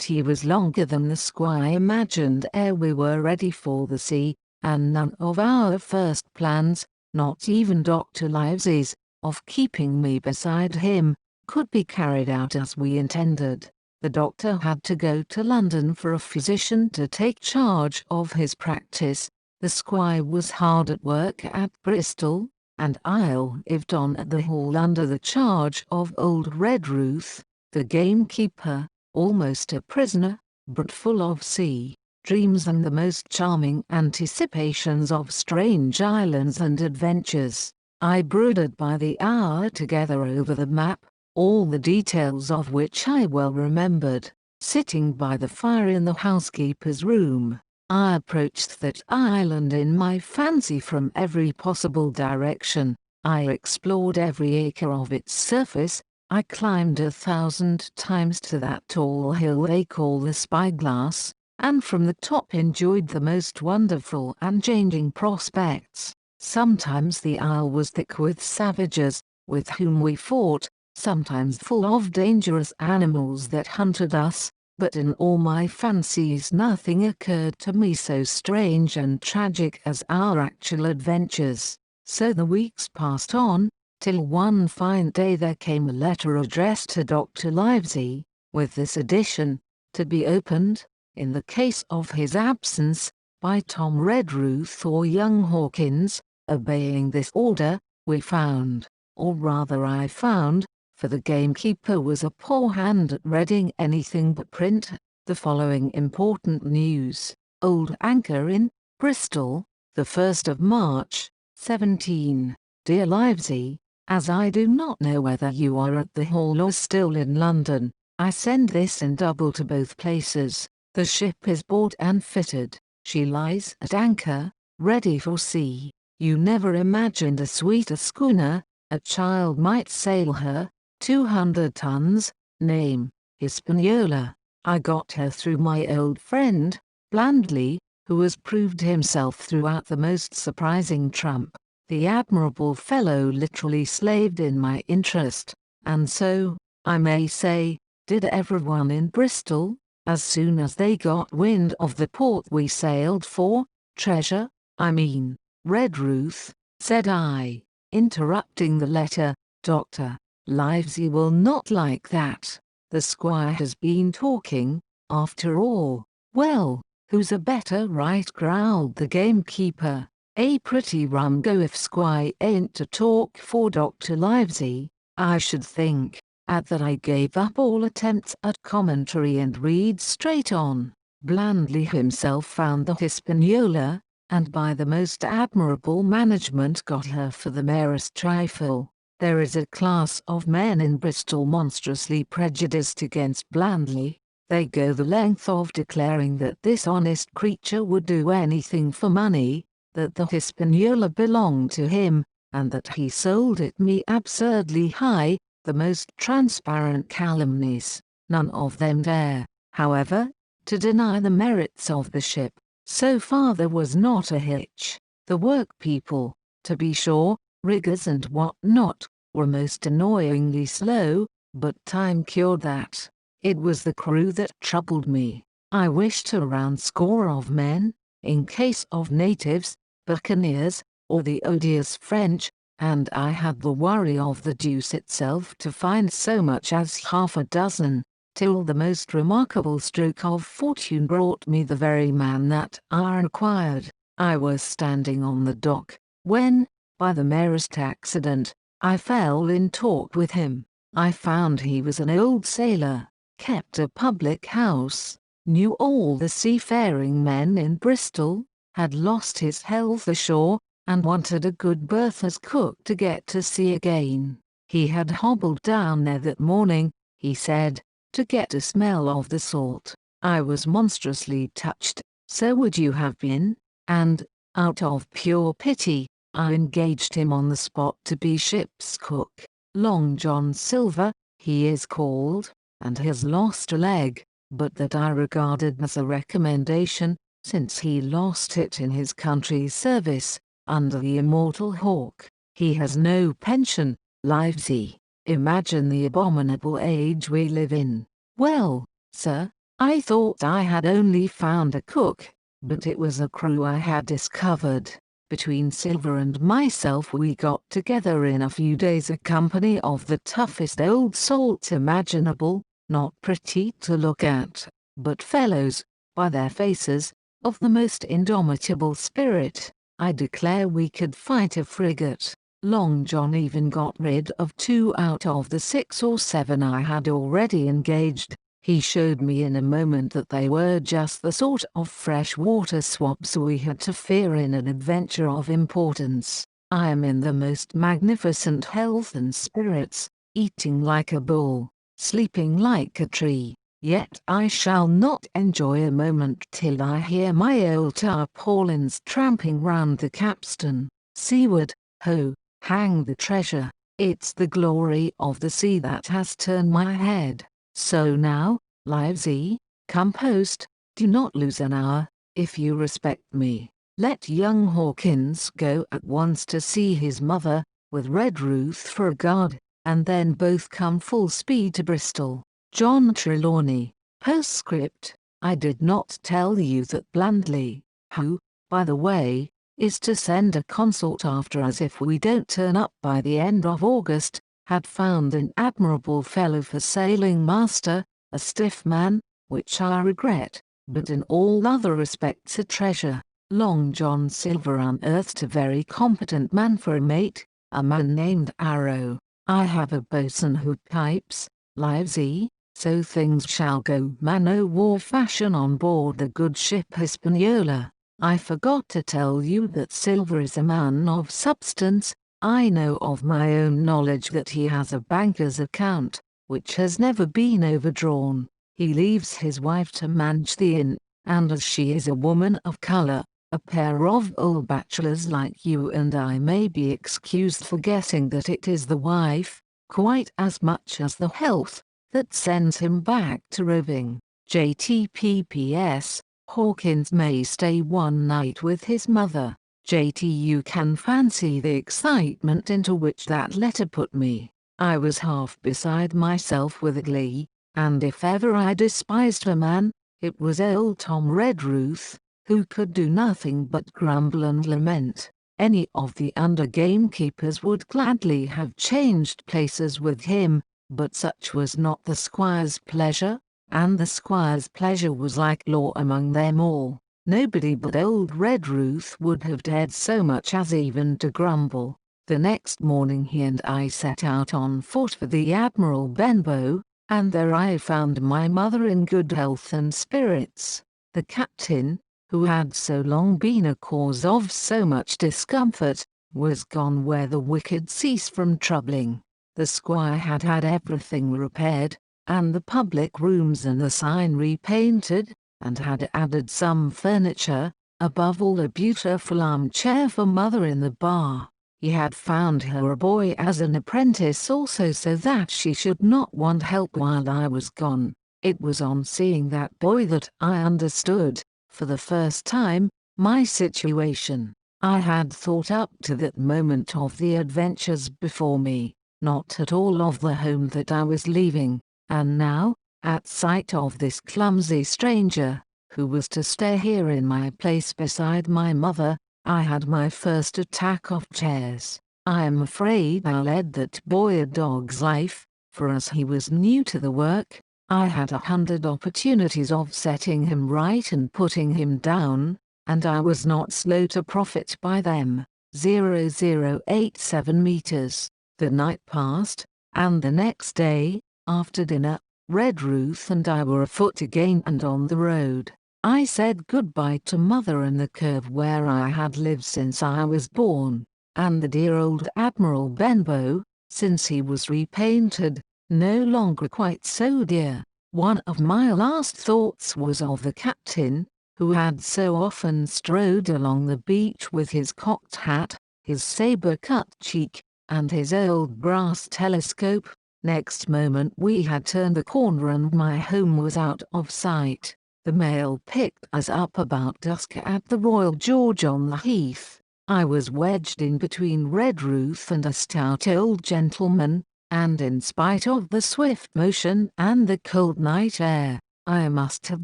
he was longer than the squire imagined ere we were ready for the sea, and none of our first plans, not even Dr. Livesey's, of keeping me beside him, could be carried out as we intended. The doctor had to go to London for a physician to take charge of his practice, the squire was hard at work at Bristol, and I lived on at the Hall under the charge of old Redruth, the gamekeeper, almost a prisoner, but full of sea dreams and the most charming anticipations of strange islands and adventures. I brooded by the hour together over the map, all the details of which I well remembered. Sitting by the fire in the housekeeper's room, I approached that island in my fancy from every possible direction. I explored every acre of its surface. I climbed 1,000 times to that tall hill they call the Spyglass, and from the top enjoyed the most wonderful and changing prospects. Sometimes the isle was thick with savages, with whom we fought, sometimes full of dangerous animals that hunted us, but in all my fancies nothing occurred to me so strange and tragic as our actual adventures. So the weeks passed on, till one fine day there came a letter addressed to Dr. Livesey, with this addition, to be opened, in the case of his absence, by Tom Redruth or young Hawkins. Obeying this order, we found, or rather I found, for the gamekeeper was a poor hand at reading anything but print, the following important news. Old Anchor Inn, Bristol, the 1st of March, 17. Dear Livesey, as I do not know whether you are at the Hall or still in London, I send this in double to both places. The ship is bought and fitted. She lies at anchor, ready for sea. You never imagined a sweeter schooner. A child might sail her. 200 tons, name, Hispaniola. I got her through my old friend, Blandly, who has proved himself throughout the most surprising trump. The admirable fellow literally slaved in my interest, and so, I may say, did everyone in Bristol. As soon as they got wind of the port we sailed for, treasure, I mean, Redruth, said I, interrupting the letter, Dr. Livesey will not like that. The squire has been talking, after all. Well, who's a better right, growled the gamekeeper. A pretty rum go if squire ain't to talk for Dr. Livesey, I should think. At that I gave up all attempts at commentary and read straight on. Blandly himself found the Hispaniola, and by the most admirable management got her for the merest trifle. There is a class of men in Bristol monstrously prejudiced against Blandly. They go the length of declaring that this honest creature would do anything for money, that the Hispaniola belonged to him, and that he sold it me absurdly high. The most transparent calumnies. None of them dare, however, to deny the merits of the ship. So far there was not a hitch. The workpeople, to be sure, riggers and what not, were most annoyingly slow, but time cured that. It was the crew that troubled me. I wished a round score of men, in case of natives, buccaneers, or the odious French, and I had the worry of the deuce itself to find so much as half a dozen, till the most remarkable stroke of fortune brought me the very man that I required. I was standing on the dock, when, by the merest accident, I fell in talk with him. I found he was an old sailor, kept a public house, knew all the seafaring men in Bristol, had lost his health ashore, and wanted a good berth as cook to get to sea again. He had hobbled down there that morning, he said, to get a smell of the salt. I was monstrously touched, so would you have been, and, out of pure pity, I engaged him on the spot to be ship's cook. Long John Silver, he is called, and has lost a leg, but that I regarded as a recommendation, since he lost it in his country's service, under the immortal Hawke. He has no pension. Livesey, imagine the abominable age we live in. Well, sir, I thought I had only found a cook, but it was a crew I had discovered. Between Silver and myself we got together in a few days a company of the toughest old salts imaginable, not pretty to look at, but fellows, by their faces, of the most indomitable spirit. I declare we could fight a frigate. Long John even got rid of 2 out of the 6 or 7 I had already engaged. He showed me in a moment that they were just the sort of freshwater swabs we had to fear in an adventure of importance. I am in the most magnificent health and spirits, eating like a bull, sleeping like a tree, yet I shall not enjoy a moment till I hear my old tarpaulins tramping round the capstan. Seaward, ho, hang the treasure, it's the glory of the sea that has turned my head. So now, Livesey, come post, do not lose an hour, if you respect me. Let young Hawkins go at once to see his mother, with Redruth for a guard, and then both come full speed to Bristol. John Trelawney. Postscript. I did not tell you that Blandley, who, by the way, is to send a consort after us if we don't turn up by the end of August, had found an admirable fellow for sailing master, a stiff man, which I regret, but in all other respects a treasure. Long John Silver unearthed a very competent man for a mate, a man named Arrow. I have a boatswain who pipes, Livesey, so things shall go man-o'-war fashion on board the good ship Hispaniola. I forgot to tell you that Silver is a man of substance. I know of my own knowledge that he has a banker's account, which has never been overdrawn. He leaves his wife to manage the inn, and as she is a woman of colour, a pair of old bachelors like you and I may be excused for guessing that it is the wife, quite as much as the health, that sends him back to roving. JTPPS, Hawkins may stay one night with his mother. JT, you can fancy the excitement into which that letter put me. I was half beside myself with glee, and if ever I despised a man, it was old Tom Redruth, who could do nothing but grumble and lament. Any of the under gamekeepers would gladly have changed places with him, but such was not the squire's pleasure, and the squire's pleasure was like law among them all. Nobody but old Redruth would have dared so much as even to grumble. The next morning he and I set out on foot for the Admiral Benbow, and there I found my mother in good health and spirits. The captain, who had so long been a cause of so much discomfort, was gone where the wicked cease from troubling. The squire had had everything repaired, and the public rooms and the sign repainted, and had added some furniture, above all a beautiful armchair for mother in the bar. He had found her a boy as an apprentice also so that she should not want help while I was gone. It was on seeing that boy that I understood, for the first time, my situation. I had thought up to that moment of the adventures before me, not at all of the home that I was leaving, and now, at sight of this clumsy stranger, who was to stay here in my place beside my mother, I had my first attack of chairs. I am afraid I led that boy a dog's life, for as he was new to the work, I had 100 opportunities of setting him right and putting him down, and I was not slow to profit by them. 0087 meters. The night passed, and the next day, after dinner, Redruth and I were afoot again and on the road. I said goodbye to mother in the cove where I had lived since I was born, and the dear old Admiral Benbow, since he was repainted, no longer quite so dear. One of my last thoughts was of the captain, who had so often strode along the beach with his cocked hat, his saber-cut cheek, and his old brass telescope. Next moment we had turned the corner and my home was out of sight. The mail picked us up about dusk at the Royal George on the Heath. I was wedged in between Redruth and a stout old gentleman, and in spite of the swift motion and the cold night air, I must have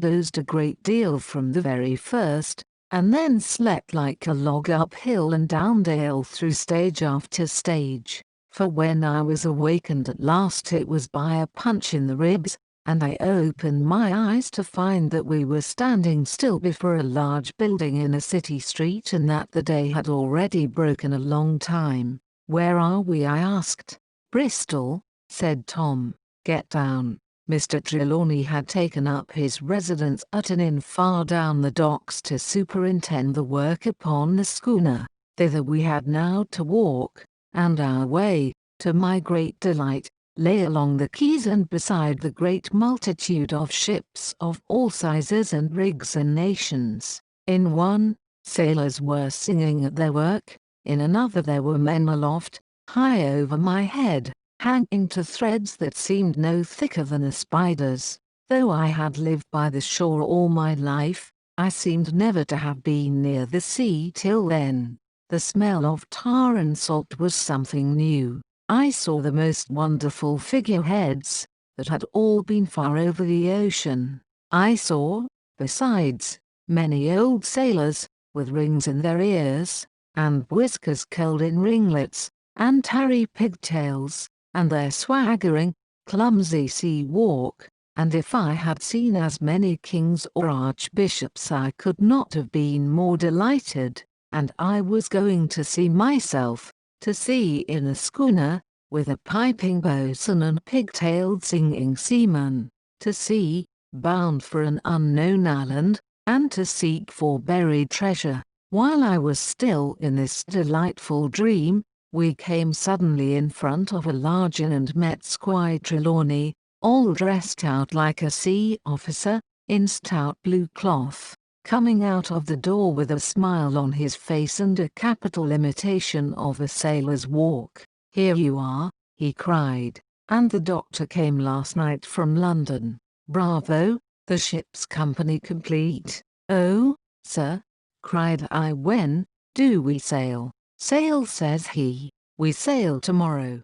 dozed a great deal from the very first, and then slept like a log uphill and down dale through stage after stage, for when I was awakened at last it was by a punch in the ribs, and I opened my eyes to find that we were standing still before a large building in a city street and that the day had already broken a long time. "Where are we?" I asked. "Bristol," said Tom. "Get down." Mr. Trelawney had taken up his residence at an inn far down the docks to superintend the work upon the schooner. Thither we had now to walk, and our way, to my great delight, lay along the quays and beside the great multitude of ships of all sizes and rigs and nations. In one, sailors were singing at their work; in another there were men aloft, high over my head, hanging to threads that seemed no thicker than a spider's. Though I had lived by the shore all my life, I seemed never to have been near the sea till then. The smell of tar and salt was something new. I saw the most wonderful figureheads, that had all been far over the ocean. I saw, besides, many old sailors, with rings in their ears, and whiskers curled in ringlets, and tarry pigtails, and their swaggering, clumsy sea walk, and if I had seen as many kings or archbishops I could not have been more delighted, and I was going to see myself, to sea in a schooner, with a piping boatswain and pigtailed singing seaman, to sea, bound for an unknown island, and to seek for buried treasure. While I was still in this delightful dream, we came suddenly in front of a large inn and met Squire Trelawney, all dressed out like a sea officer, in stout blue cloth, coming out of the door with a smile on his face and a capital imitation of a sailor's walk. "Here you are," he cried, "and the doctor came last night from London. Bravo, the ship's company complete." "Oh, sir," cried I, "when do we sail?" "Sail," says he, "we sail tomorrow."